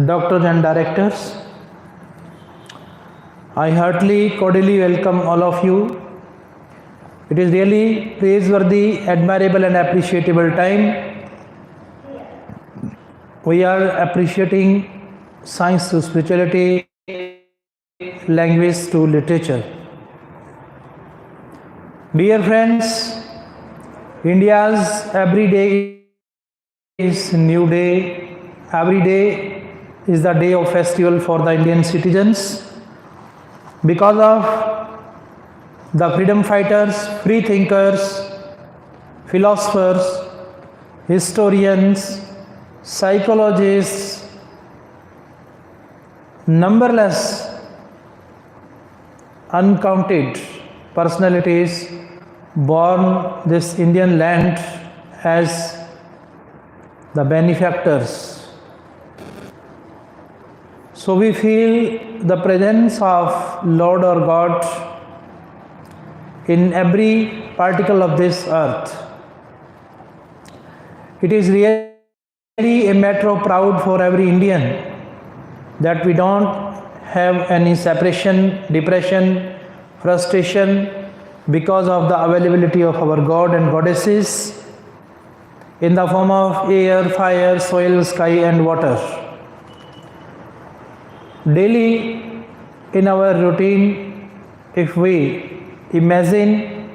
doctors and directors, I heartily, cordially welcome all of you. It is really praiseworthy, admirable and appreciable time. We are appreciating science to spirituality, language to literature. Dear friends, India's every day is a new day. Every day is the day of festival for the Indian citizens because of the freedom fighters, free thinkers, philosophers, historians, psychologists, numberless, uncounted personalities born this Indian land as the benefactors. So we feel the presence of Lord or God in every particle of this earth. It is really a matter of pride for every Indian that we don't have any separation, depression, frustration because of the availability of our God and goddesses in the form of air, fire, soil, sky and water. Daily in our routine, if we imagine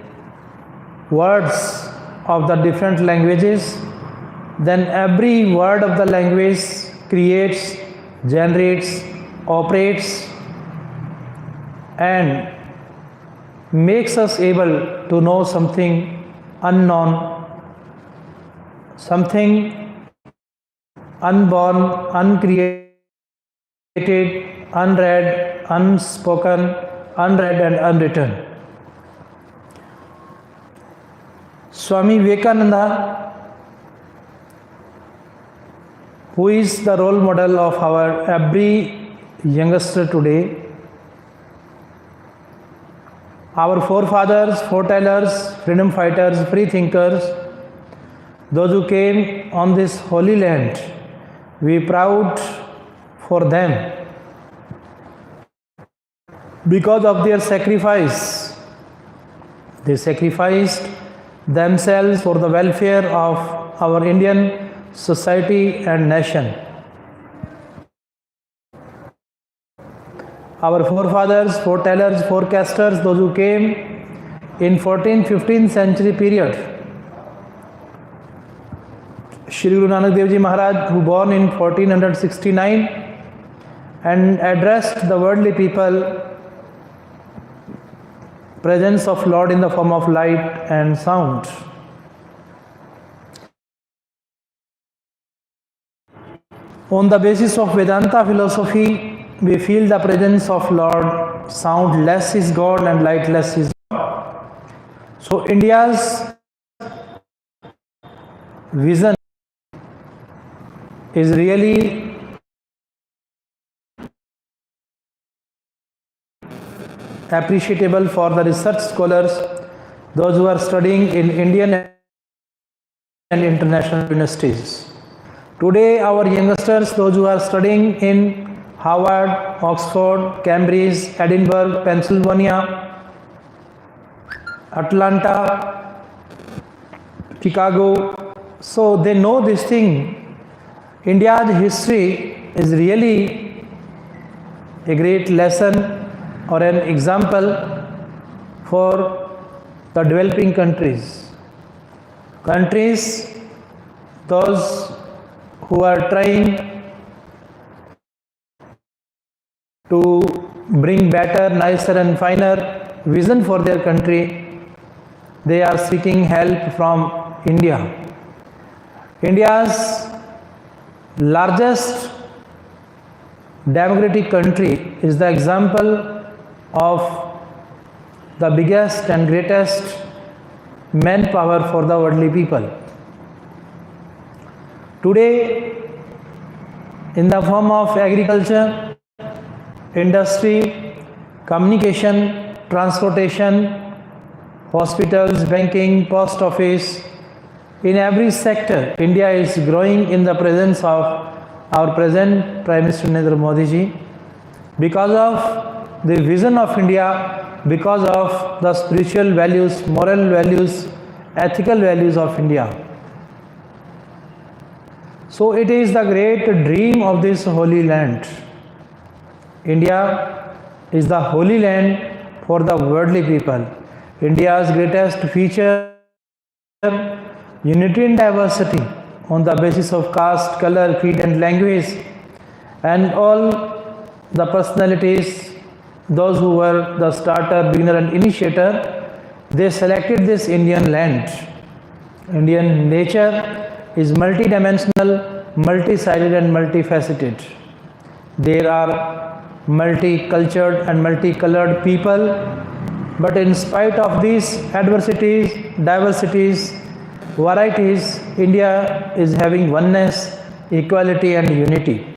words of the different languages, then every word of the language creates, generates, operates and makes us able to know something unknown, something unborn, uncreated, unread, unspoken, unread and unwritten. Swami Vivekananda, who is the role model of our every youngster today, our forefathers, foretellers, freedom fighters, free thinkers, those who came on this holy land, we are proud for them because of their sacrifice. They sacrificed themselves for the welfare of our Indian society and nation. Our forefathers, foretellers, forecasters, those who came in 14th, 15th century period. Shri Guru Nanak Dev Ji Maharaj, who born in 1469 and addressed the worldly people, presence of Lord in the form of light and sound. On the basis of Vedanta philosophy, we feel the presence of Lord, sound less is God and light less is God. So India's vision is really appreciable for the research scholars, those who are studying in Indian and international universities. Today our youngsters, those who are studying in Harvard, Oxford, Cambridge, Edinburgh, Pennsylvania, Atlanta, Chicago, so they know this thing. India's history is really a great lesson or an example for the developing countries. Countries, those who are trying to bring better, nicer and finer vision for their country, they are seeking help from India. India's largest democratic country is the example of the biggest and greatest manpower for the worldly people. Today, in the form of agriculture, industry, communication, transportation, hospitals, banking, post office, in every sector, India is growing in the presence of our present Prime Minister Narendra Modi ji, because of the vision of India, because of the spiritual values, moral values, ethical values of India. So it is the great dream of this holy land. India is the holy land for the worldly people. India's greatest feature, unity in diversity on the basis of caste, color, creed and language, and all the personalities, those who were the starter, beginner and initiator, they selected this Indian land. Indian nature is multidimensional, multi-sided and multifaceted. There are multicultured and multicolored people, but in spite of these adversities, diversities, varieties, India is having oneness, equality and unity.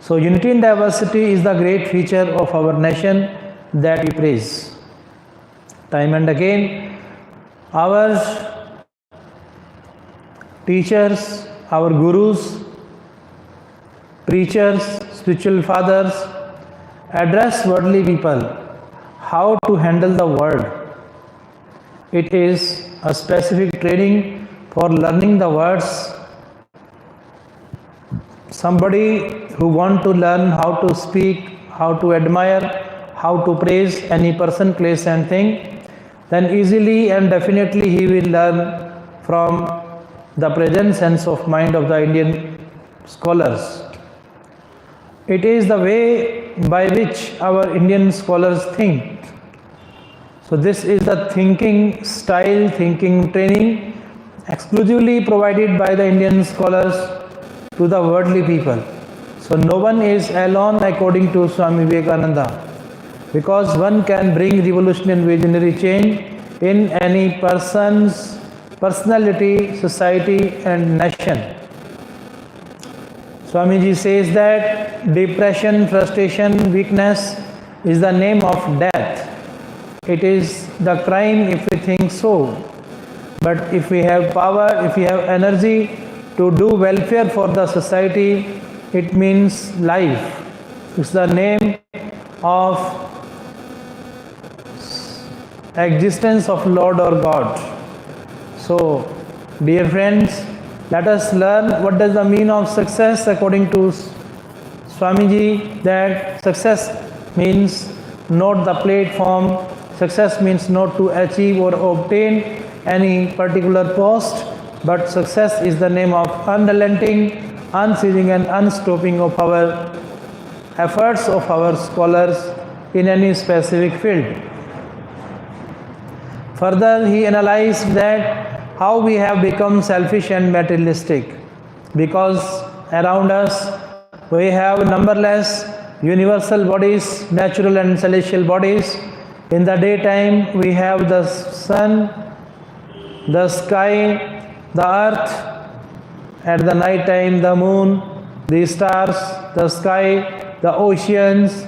So unity in diversity is the great feature of our nation that we praise. Time and again, our teachers, our gurus, preachers, spiritual fathers address worldly people how to handle the world. It is a specific training for learning the words. Somebody who want to learn how to speak, how to admire, how to praise any person, place and thing, then easily and definitely he will learn from the present sense of mind of the Indian scholars. It is the way by which our Indian scholars think. So this is the thinking style, thinking training exclusively provided by the Indian scholars to the worldly people. So no one is alone according to Swami Vivekananda, because one can bring revolution and visionary change in any person's personality, society and nation. Swamiji says that depression, frustration, weakness is the name of death. It is the crime if we think so. But if we have power, if we have energy to do welfare for the society, it means life. It's the name of existence of Lord or God. So, dear friends, let us learn what does the mean of success according to Swamiji, that success means not the platform, success means not to achieve or obtain any particular post, but success is the name of unrelenting, unceasing and unstopping of our efforts of our scholars in any specific field. Further, he analyzed that how we have become selfish and materialistic, because around us we have numberless universal bodies, natural and celestial bodies. In the daytime we have the sun, the sky, the earth. At the night time the moon, the stars, the sky, the oceans.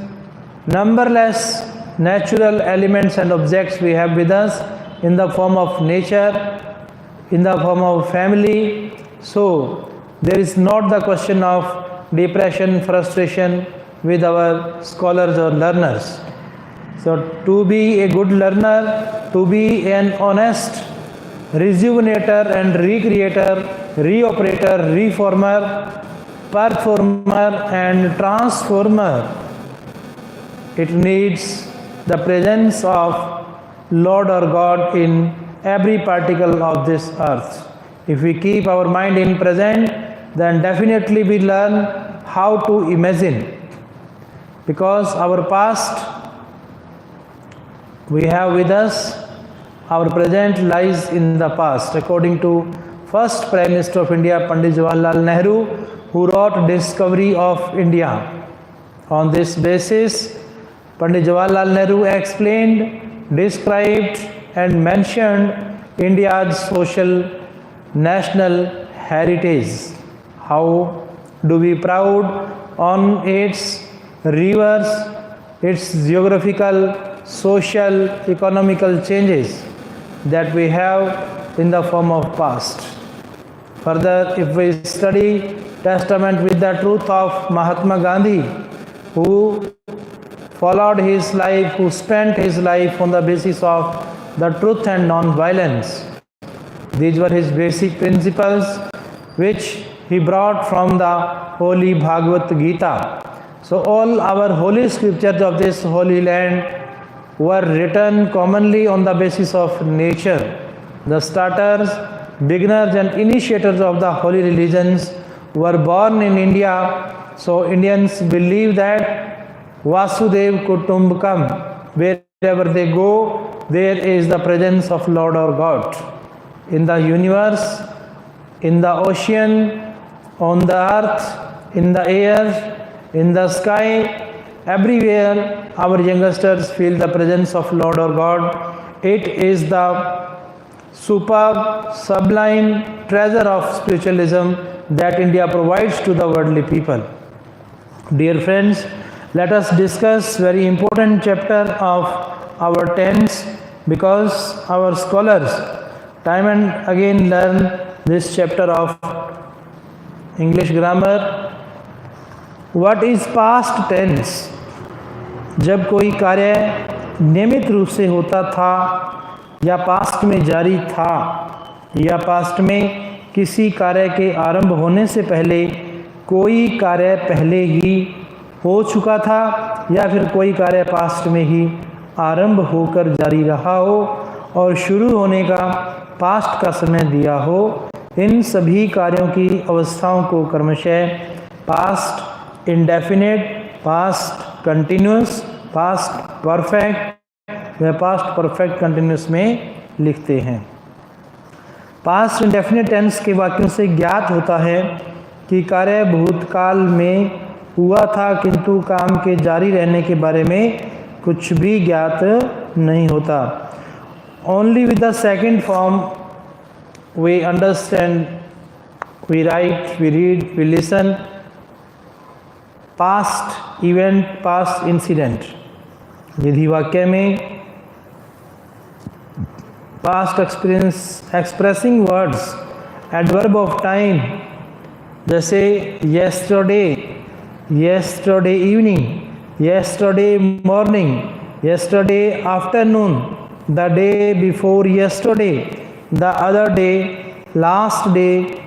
Numberless natural elements and objects we have with us in the form of nature, in the form of family. So there is not the question of depression, frustration with our scholars or learners. So to be a good learner, to be an honest rejuvenator and recreator, reoperator, reformer, performer and transformer, it needs the presence of Lord or God in every particle of this earth. If we keep our mind in present, then definitely we learn how to imagine, because our past we have with us, our present lies in the past. According to first Prime Minister of India, Pandit Jawaharlal Nehru, who wrote Discovery of India. On this basis, Pandit Jawaharlal Nehru explained, described and mentioned India's social national heritage. How do we proud on its rivers, its geographical, social, economical changes that we have in the form of past. Further, if we study testament with the truth of Mahatma Gandhi, who followed his life, who spent his life on the basis of the truth and non-violence. These were his basic principles which he brought from the holy Bhagavad Gita. So all our holy scriptures of this holy land were written commonly on the basis of nature. The starters, beginners and initiators of the holy religions were born in India. So Indians believe that Vasudev Kutumbakam, wherever they go, there is the presence of Lord or God. In the universe, in the ocean, on the earth, in the air, in the sky, everywhere our youngsters feel the presence of Lord or God. It is the superb, sublime treasure of spiritualism that India provides to the worldly people. Dear friends, let us discuss very important chapter of our tense, because our scholars time and again learn this chapter of English grammar. What is past tense? जब कोई कार्य नियमित रूप से होता था या past में जारी था या पास्ट में किसी कार्य के आरंभ होने से पहले कोई कार्य पहले ही हो चुका था या फिर कोई कार्य पास्ट में ही आरंभ होकर जारी रहा हो और शुरू होने का पास्ट का समय दिया हो, इन सभी कार्यों की अवस्थाओं को क्रमशः past indefinite, past continuous, past perfect व पास्ट परफेक्ट कंटिन्यूस में लिखते हैं। पास्ट इंडेफिनिट टेंस के वाक्यों से ज्ञात होता है कि कार्य भूतकाल में हुआ था किंतु काम के जारी रहने के बारे में कुछ भी ज्ञात नहीं होता। Only with the second form we understand, we write, we read, we listen past event, past incident. विधि वाक्य में past experience expressing words, adverb of time, जैसे yesterday, yesterday evening, yesterday morning, yesterday afternoon, the day before yesterday, the other day, last week,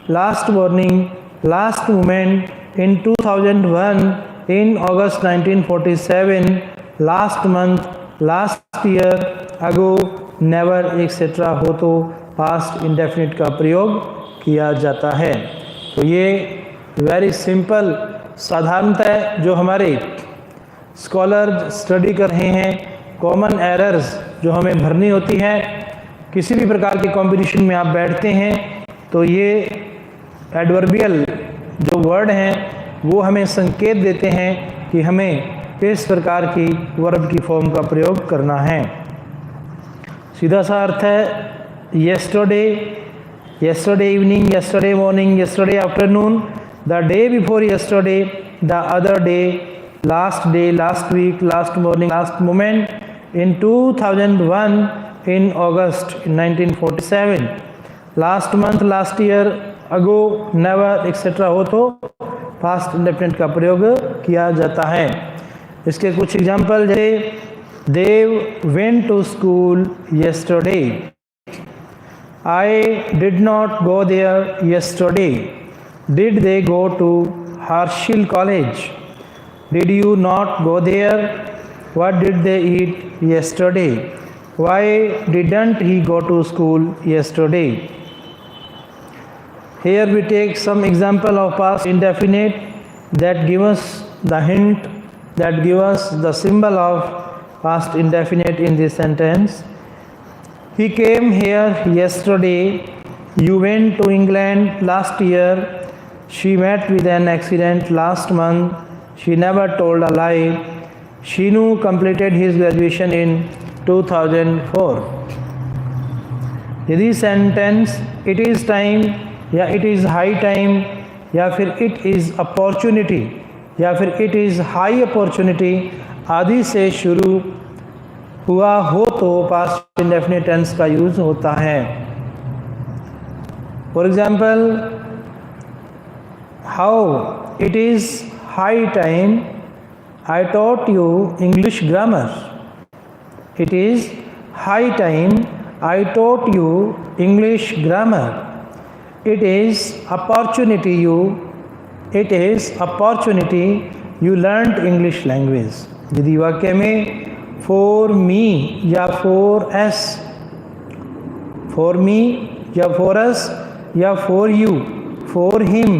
last morning, last moment, in 2001, in August 1947, last month, last year, ago, never, etc. हो तो past indefinite का प्रयोग किया जाता है। तो ये very simple साधारणतः जो हमारे स्कॉलर स्टडी कर रहे हैं, कॉमन एरर्स जो हमें भरनी होती है, किसी भी प्रकार के कंपटीशन में आप बैठते हैं तो ये एडवर्बियल जो वर्ड हैं वो हमें संकेत देते हैं कि हमें किस प्रकार की वर्ब की फॉर्म का प्रयोग करना है। सीधा सा अर्थ है yesterday, yesterday evening, yesterday morning, yesterday afternoon, the day before yesterday, the other day, last week, last morning, last moment, in 2001, in August 1947, last month, last year, ago, never, etc. हो तो past indefinite का प्रयोग किया जाता है। इसके कुछ example जैसे Dev went to school yesterday, I did not go there yesterday. Did they go to Harshil College? Did you not go there? What did they eat yesterday? Why didn't he go to school yesterday? Here we take some example of past indefinite that give us the hint, that give us the symbol of past indefinite in this sentence. He came here yesterday. You went to England last year. She met with an accident last month. She never told a lie. Shinu completed his graduation in 2004. यदि sentence it is time या it is high time या फिर it is opportunity या फिर it is high opportunity आदि से शुरू हुआ हो तो पास्ट इंडेफिनिट टेंस का यूज़ होता है। For example how it is high time I taught you English grammar. It is high time I taught you English grammar. It is opportunity you learned English language. यदि वाक्य में for me या for us, for me या for us या for you, for him,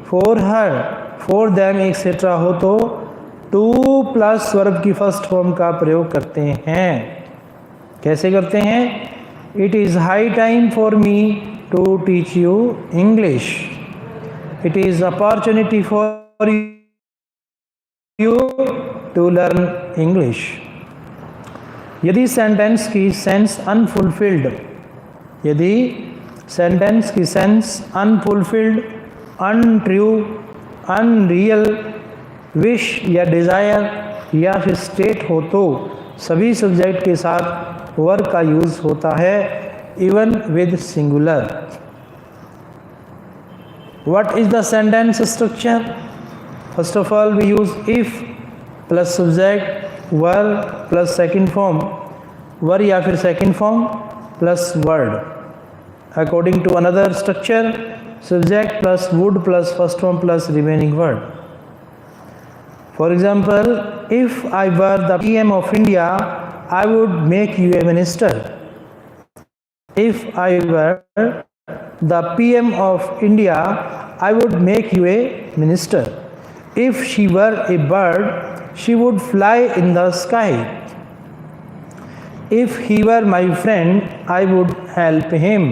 for her, for them etc. हो तो to plus verb की first form का प्रयोग करते हैं। कैसे करते हैं? It is high time for me to teach you English. It is opportunity for you to learn English. यदि सेंटेंस की सेंस अनफुलफिल्ड, यदि सेंटेंस की sense unfulfilled, untrue, unreal, wish या डिज़ायर या फिर स्टेट हो तो सभी सब्जेक्ट के साथ वर्ब का यूज़ होता है, even with singular. What is the sentence structure? First of all we use if plus subject verb plus second form, verb या फिर second form plus word. According to another structure, subject plus would plus first form plus remaining word. For example, if I were the PM of India, I would make you a minister. If I were the PM of India, I would make you a minister. If she were a bird, she would fly in the sky. If he were my friend, I would help him.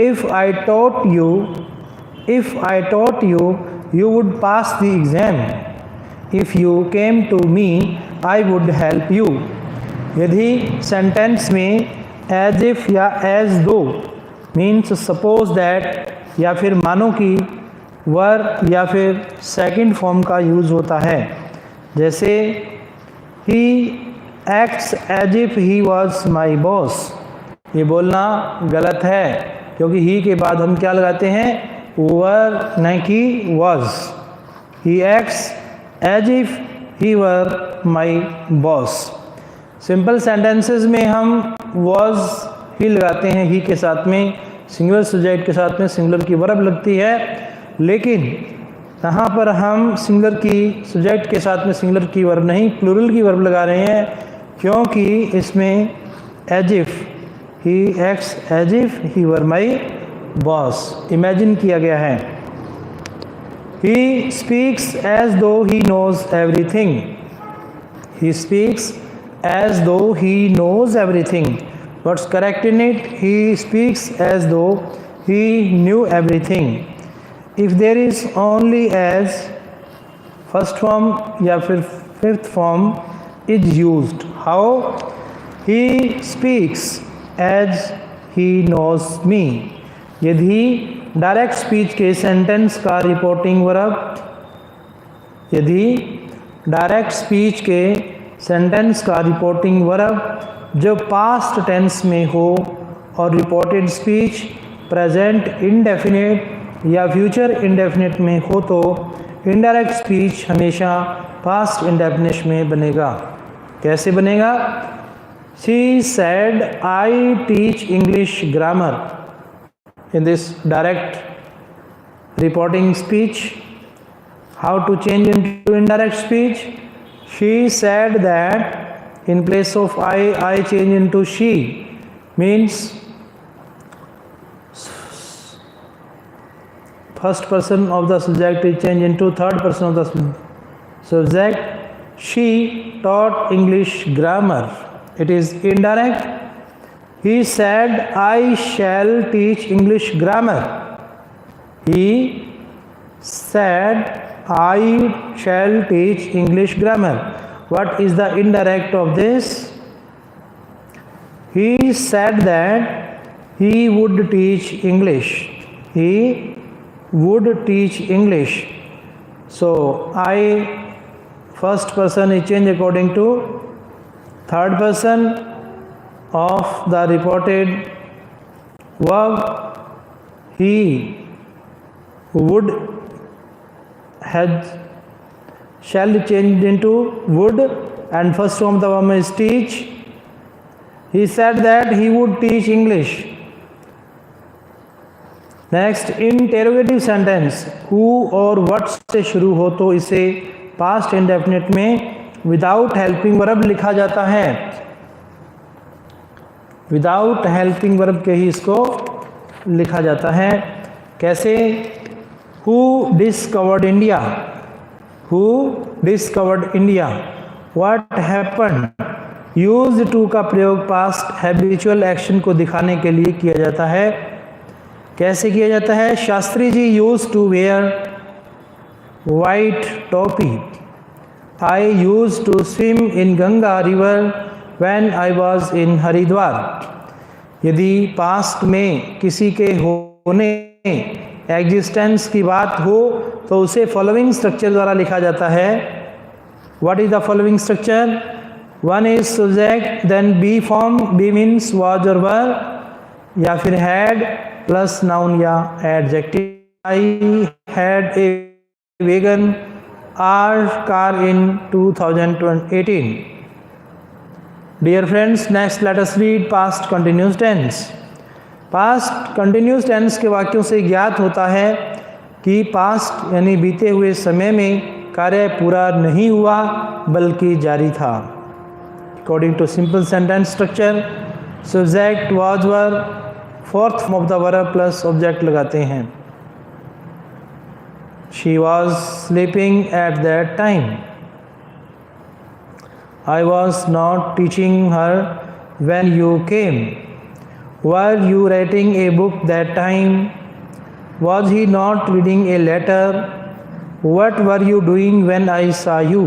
If I taught you, you would pass the exam. If you came to me, I would help you. यदि sentence में as if या as though means suppose that या फिर मानो कि verb या फिर second form का यूज़ होता है, जैसे he acts as if he was my boss। ये बोलना गलत है क्योंकि he के बाद हम क्या लगाते हैं? वर्ब, नहीं कि was। he acts as if he were my boss। Simple sentences में हम was ही लगाते हैं ही के साथ में, सिंगुलर सब्जेक्ट के साथ में सिंगुलर की वर्ब लगती है, लेकिन यहाँ पर हम सिंगुलर की सब्जेक्ट के साथ में सिंगुलर की वर्ब नहीं, प्लूरल की वर्ब लगा रहे हैं, क्योंकि इसमें as if, he acts as if he were my boss imagine किया गया है। He speaks as though he knows everything. He speaks as though he knows everything. What's correct in it? He speaks as though he knew everything. If there is only as, first form या फिर fifth form is used. How? He speaks as he knows me. यदि direct speech के sentence का reporting verb, यदि direct speech के sentence का reporting verb जो past tense में हो और रिपोर्टेड स्पीच प्रेजेंट इंडेफिनिट या फ्यूचर इंडेफिनिट में हो तो इनडायरेक्ट स्पीच हमेशा पास्ट इंडेफिनिट में बनेगा। कैसे बनेगा? She said I teach English grammar. In this direct reporting speech, how to change into indirect speech? She said that in place of I change into she, means first person of the subject is changed into third person of the subject. She taught English grammar. It is indirect. He said, I shall teach English grammar. He said, I shall teach English grammar. What is the indirect of this? He said that he would teach English. He would teach English. So, I first person is changed according to third person of the reported verb. He would has shall changed into would, and first form of the verb is teach. He said that he would teach English. Next, interrogative sentence who और what से शुरू हो तो इसे past indefinite में without helping verb लिखा जाता है। विदाउट हेल्पिंग वर्ब के ही इसको लिखा जाता है। कैसे? Who discovered India, who discovered India, what happened. Used to का प्रयोग पास्ट हैबिचुअल एक्शन को दिखाने के लिए किया जाता है। कैसे किया जाता है? Shastri ji use to wear white topi. I use to swim in Ganga river when I was in Haridwar. यदि पास्ट में किसी के होने एग्जिस्टेंस की बात हो तो उसे फॉलोइंग स्ट्रक्चर द्वारा लिखा जाता है। What is the following structure? One is subject, then B form, B means was और वर, या फिर हैड प्लस नाउन या adjective. I had a wagon R car in 2018। Dear friends, next let us read past continuous tense. Past continuous tense के वाक्यों से ज्ञात होता है कि पास्ट यानी बीते हुए समय में कार्य पूरा नहीं हुआ बल्कि जारी था। According to simple sentence structure, subject was were, fourth form of the verb plus object लगाते हैं। She was sleeping at that time. I was not teaching her when you came. Were you writing a book that time? Was he not reading a letter? What were you doing when I saw you?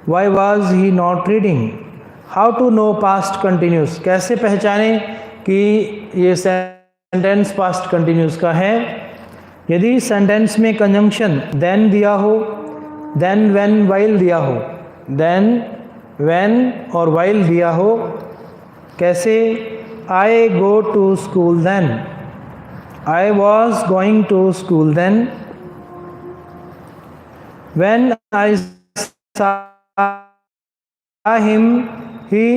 Why was he not reading? How to know past continuous. कैसे पहचाने कि ये sentence past continuous का है? यदि sentence में conjunction then दिया हो, देन व्हेन वाइल दिया हो, देन व्हेन और वाइल दिया हो। कैसे? I go to school then, I was going to school then. When I saw him he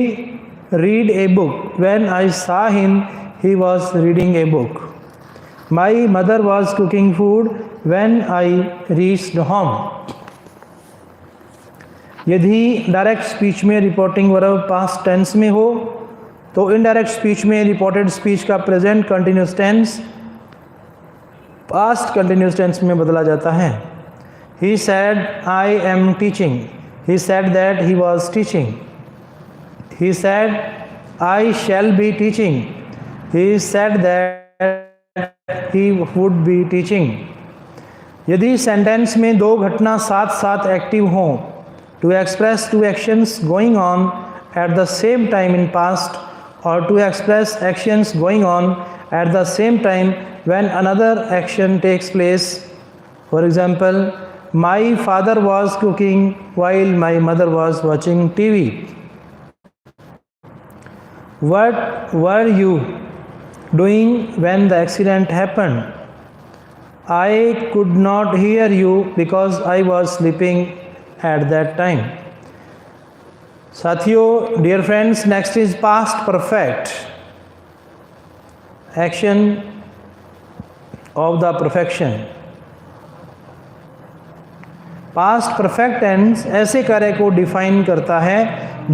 read a book. When I saw him, he was reading a book. My mother was cooking food when I reached home. यदि direct speech में reporting verb past tense में हो तो indirect speech में reported speech का present continuous tense past continuous tense में बदला जाता है। He said, I am teaching. He said that he was teaching. He said, I shall be teaching. He said that he would be teaching. यदि sentence में दो घटना साथ साथ एक्टिव हों, to express two actions going on at the same time in past, or to express actions going on at the same time when another action takes place. For example, my father was cooking while my mother was watching TV. What were you doing when the accident happened? I could not hear you because I was sleeping at that time. साथियों, dear friends, next is past perfect. Action of the perfection. Past perfect tense ऐसे कार्य को define करता है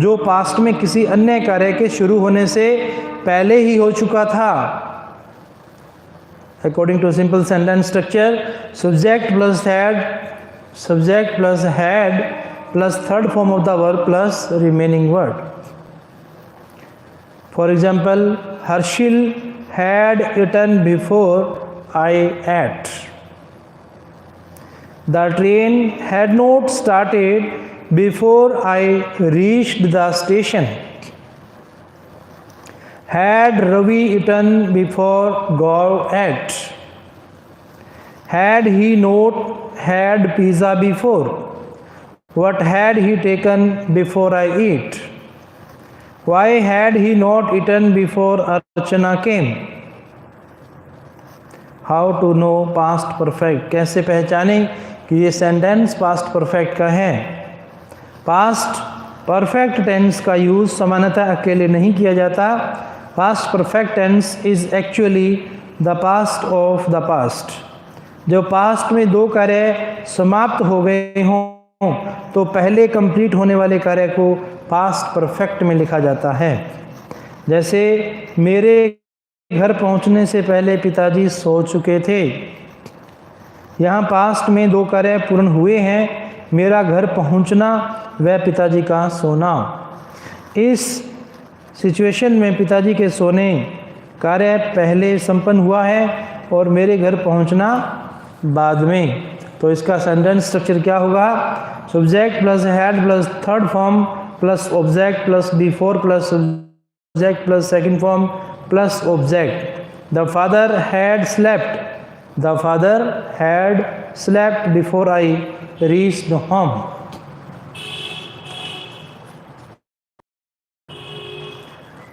जो past में किसी अन्य कार्य के शुरू होने से पहले ही हो चुका था। According to simple sentence structure, subject plus had plus third form of the verb plus remaining word. For example, Harshil had eaten before I ate. The train had not started before I reached the station. Had Ravi eaten before Gaurav ate? Had he not had pizza before? What had he taken before I eat? Why had he not eaten before Archana came? How to know past perfect. कैसे पहचानें कि ये sentence past perfect का है। Past perfect tense का use सामान्यतः अकेले नहीं किया जाता। Past perfect tense is actually the past of the past. जो पास्ट में दो कार्य समाप्त हो गए हों तो पहले कंप्लीट होने वाले कार्य को पास्ट परफेक्ट में लिखा जाता है। जैसे मेरे घर पहुंचने से पहले पिताजी सो चुके थे। यहाँ पास्ट में दो कार्य पूर्ण हुए हैं, मेरा घर पहुंचना व पिताजी का सोना। इस सिचुएशन में पिताजी के सोने कार्य पहले संपन्न हुआ है और मेरे घर पहुंचना बाद में। तो इसका सेंटेंस स्ट्रक्चर क्या होगा? Subject plus had plus third form plus object plus before plus subject plus second form plus object. The father had slept. The father had slept before I reached home.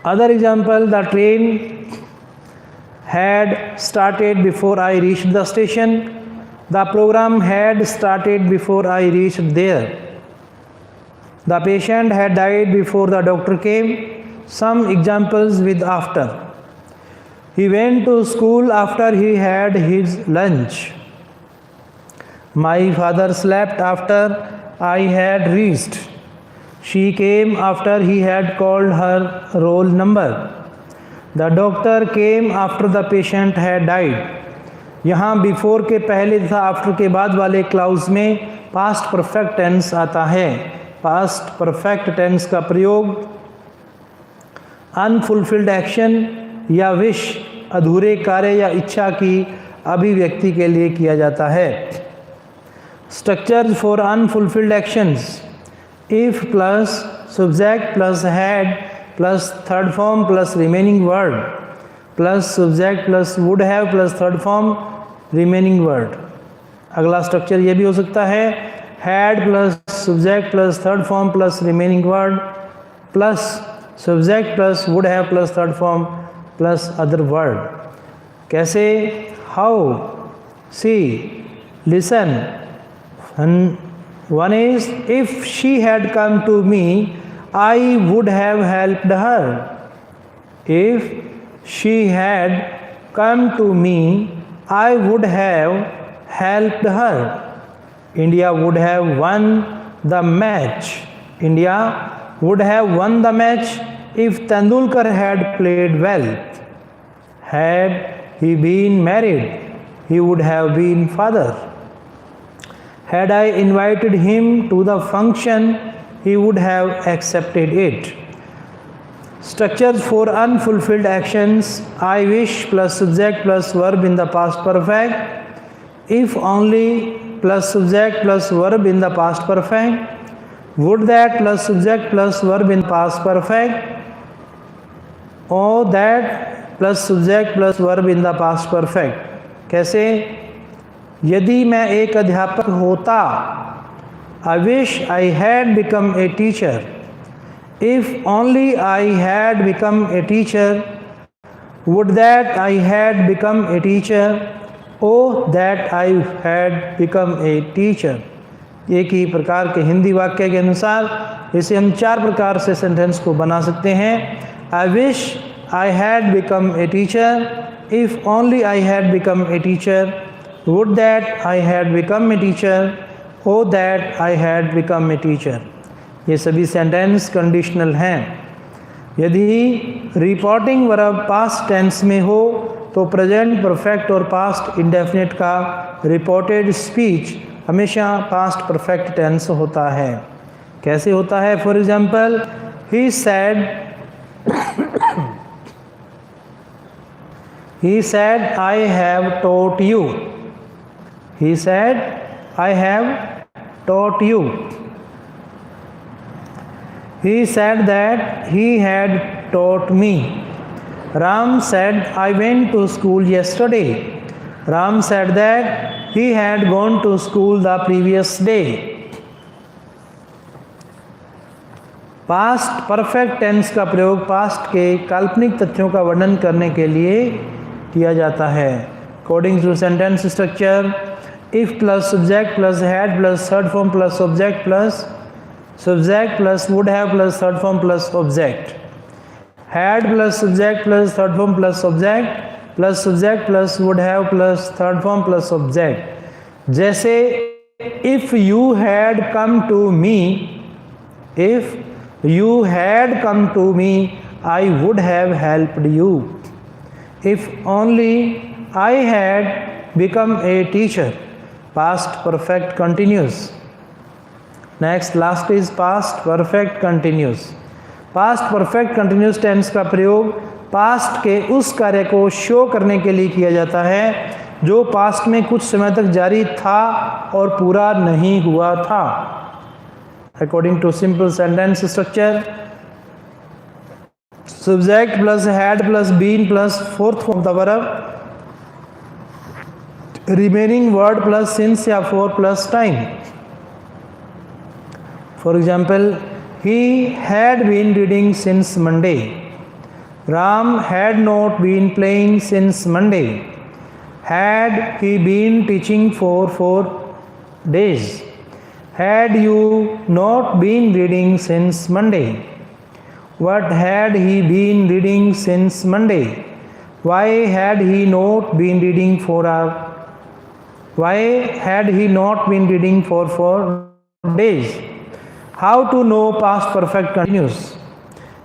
Other example, the train had started before I reached the station. The program had started before I reached there. The patient had died before the doctor came. Some examples with after. He went to school after he had his lunch. My father slept after I had reached. She came after he had called her roll number. The doctor came after the patient had died. यहाँ before के पहले तथा after के बाद वाले clause में past perfect tense आता है। पास्ट परफेक्ट टेंस का प्रयोग अनफुलफिल्ड एक्शन या विश, अधूरे कार्य या इच्छा की अभिव्यक्ति के लिए किया जाता है। Structure for unfulfilled actions: if plus subject plus had plus third form plus remaining word plus subject plus would have plus third form remaining word। अगला स्ट्रक्चर ये भी हो सकता है had plus subject plus third form plus remaining word plus subject plus would have plus third form plus other word। कैसे? how, see, listen। One is, if she had come to me, I would have helped her. If she had come to me, I would have helped her. India would have won the match. India would have won the match if Tendulkar had played well. Had he been married, he would have been father. Had I invited him to the function, he would have accepted it। Structures for unfulfilled actions: I wish plus subject plus verb in the past perfect, if only plus subject plus verb in the past perfect, would that plus subject plus verb in past perfect, or that plus subject plus verb in the past perfect। कैसे? यदि मैं एक अध्यापक होता, I wish I had become a teacher. If only I had become a teacher, would that I had become a teacher, O that I had become a teacher. एक ही प्रकार के हिंदी वाक्य के अनुसार इसे हम चार प्रकार से सेंटेंस को बना सकते हैं। आई wish I had become a teacher, if only I had become a teacher, would that I had become a teacher, oh that I had become a teacher। ये सभी सेंटेंस कंडीशनल हैं। यदि रिपोर्टिंग वर्ब पास्ट टेंस में हो तो present perfect और past indefinite का reported speech हमेशा पास्ट परफेक्ट टेंस होता है। कैसे होता है? For example, he said I have taught you। He said, I have taught you। He said that he had taught me। Ram said, I went to school yesterday। Ram said that he had gone to school the previous day। Past perfect tense का प्रयोग past के काल्पनिक तथ्यों का वर्णन करने के लिए किया जाता है। According to sentence structure, if plus subject plus had plus third form plus object plus subject plus would have plus third form plus object. Had plus subject plus third form plus subject plus would have plus third form plus object. जैसे if you had come to me, if you had come to me, I would have helped you. If only I had become a teacher. Past perfect continuous. Next, last is past perfect continuous. Past perfect continuous tense का प्रयोग past के उस कार्य को show करने के लिए किया जाता है जो पास्ट में कुछ समय तक जारी था और पूरा नहीं हुआ था. According to simple sentence structure, subject plus had plus been plus fourth form the verb, remaining word plus since या for plus time. For example, he had been reading since Monday. Ram had not been playing since Monday. Had he been teaching for 4 days? Had you not been reading since Monday? What had he been reading since Monday? Why had he not been reading for 4 days? How to know past perfect continuous.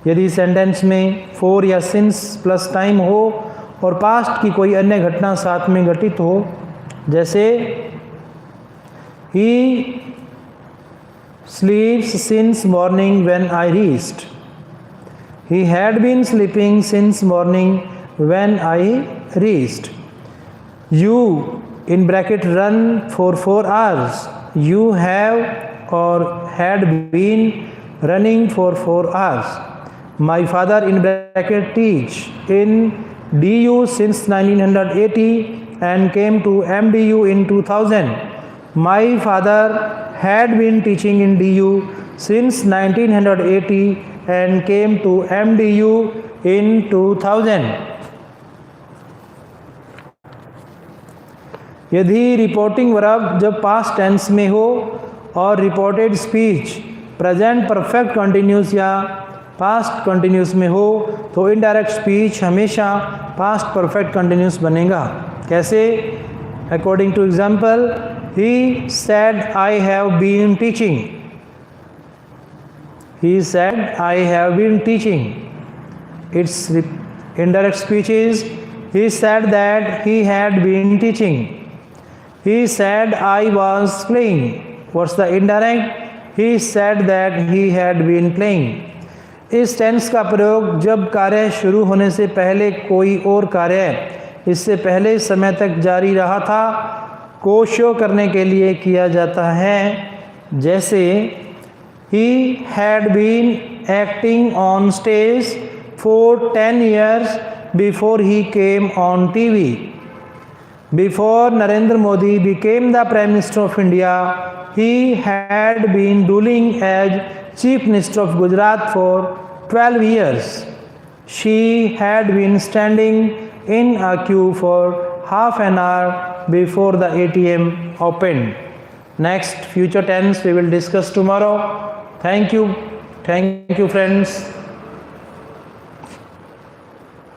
यदि sentence में for या since plus time हो और past की कोई अन्य घटना साथ में घटित हो, जैसे he sleeps since morning when I reached, he had been sleeping since morning when I reached. You in bracket run for 4 hours, you have or had been running for 4 hours. My father in bracket teach in DU since 1980 and came to MDU in 2000. My father had been teaching in DU since 1980 and came to MDU in 2000. यदि reporting verb जब past tense में हो और reported speech present perfect continuous या past continuous में हो तो indirect speech हमेशा पास्ट परफेक्ट कंटिन्यूस बनेगा. कैसे? According to example, he said I have been teaching. He said I have been teaching. It's indirect speech is he said that he had been teaching. He said I was playing. What's the indirect? He said that he had been playing. इस tense का प्रयोग जब कार्य शुरू होने से पहले कोई और कार्य इससे पहले समय तक जारी रहा था को शो करने के लिए किया जाता है. जैसे he had been acting on stage for 10 years before he came on TV. Before Narendra Modi became the Prime Minister of India, he had been ruling as Chief Minister of Gujarat for 12 years. She had been standing in a queue for half an hour before the ATM opened. Next, future tense we will discuss tomorrow. Thank you. Thank you, friends.